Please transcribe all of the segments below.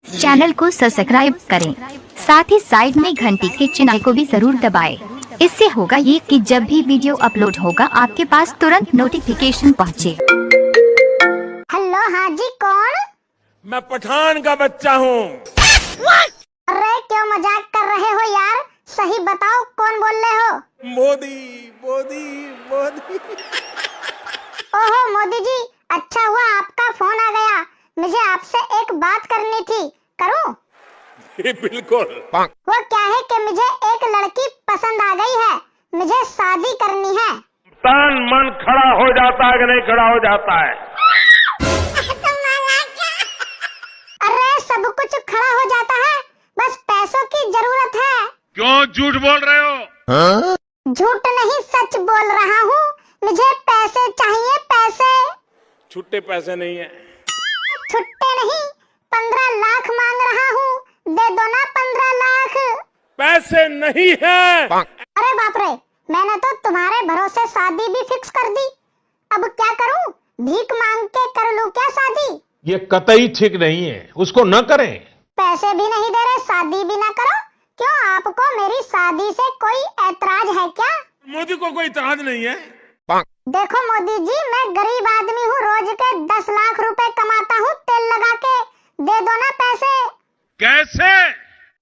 Channel को subscribe करें, साथ ही साइड में घंटी के चिन्ह को भी जरूर दबाएं। इससे होगा ये कि जब भी वीडियो अपलोड होगा आपके पास तुरंत नोटिफिकेशन पहुंचे। हेलो, हाँ जी, कौन? मैं पठान का बच्चा हूँ। अरे क्यों मजाक कर रहे हो यार, सही बताओ कौन बोल रहे हो? मोदी मोदी मोदी। ओहो मोदी जी, अच्छा हुआ आपका फोन आ गया। मुझे आपसे एक बात करनी थी, करूं? बिल्कुल। वो क्या है कि मुझे एक लड़की पसंद आ गई है, मुझे शादी करनी है। तन मन खड़ा हो जाता है कि नहीं खड़ा हो जाता है? अरे सब कुछ खड़ा हो जाता है, बस पैसों की जरूरत है। क्यों झूठ बोल रहे हो? झूठ नहीं, सच बोल रहा हूँ। मुझे पैसे चाहिए, पैसे। छुट्टे पैसे नहीं है। छुट्टे नहीं, 15 लाख मांग रहा हूँ, दे दो ना 15 लाख। पैसे नहीं है। अरे बाप रे, मैंने तो तुम्हारे भरोसे शादी भी फिक्स कर दी। अब क्या करूँ? भीख मांग के कर लूँ क्या शादी? ये कतई ठीक नहीं है, उसको न करें। पैसे भी नहीं दे रहे, शादी भी ना करो। क्यों, आपको मेरी शादी से कोई ऐतराज है क्या? मोदी को कोई इतराज नहीं है। देखो मोदी जी, मैं गरीब आदमी हूँ, रोज के 10 लाख रुपए कमाता हूँ तेल लगा के। दे दो ना पैसे। कैसे?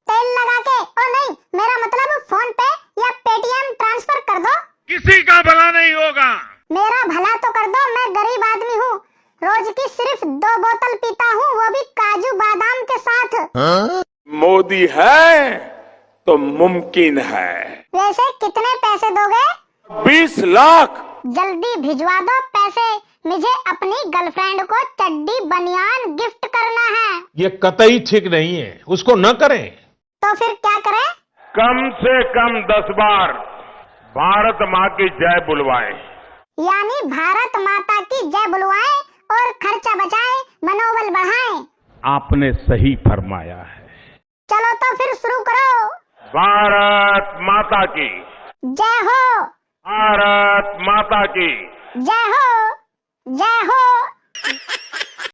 तेल लगा के। ओ नहीं, मेरा मतलब फोन पे या पेटीएम ट्रांसफर कर दो। किसी का भला नहीं होगा। मेरा भला तो कर दो, मैं गरीब आदमी हूँ, रोज की सिर्फ 2 बोतल पीता हूँ, वो भी काजू बादाम के साथ। मोदी है तो मुमकिन है। वैसे कितने पैसे दोगे? 20 लाख। जल्दी भिजवा दो पैसे, मुझे अपनी गर्लफ्रेंड को चड्डी बनियान गिफ्ट करना है। ये कतई ठीक नहीं है, उसको न करें। तो फिर क्या करें? कम से कम 10 बार भारत माँ की जय बुलवाएं। यानी भारत माता की जय बुलवाएं और खर्चा बचाएं, मनोबल बढ़ाएं। आपने सही फरमाया है। चलो तो फिर शुरू करो। भारत माता की जय हो। भारत माता की जय हो, जय हो।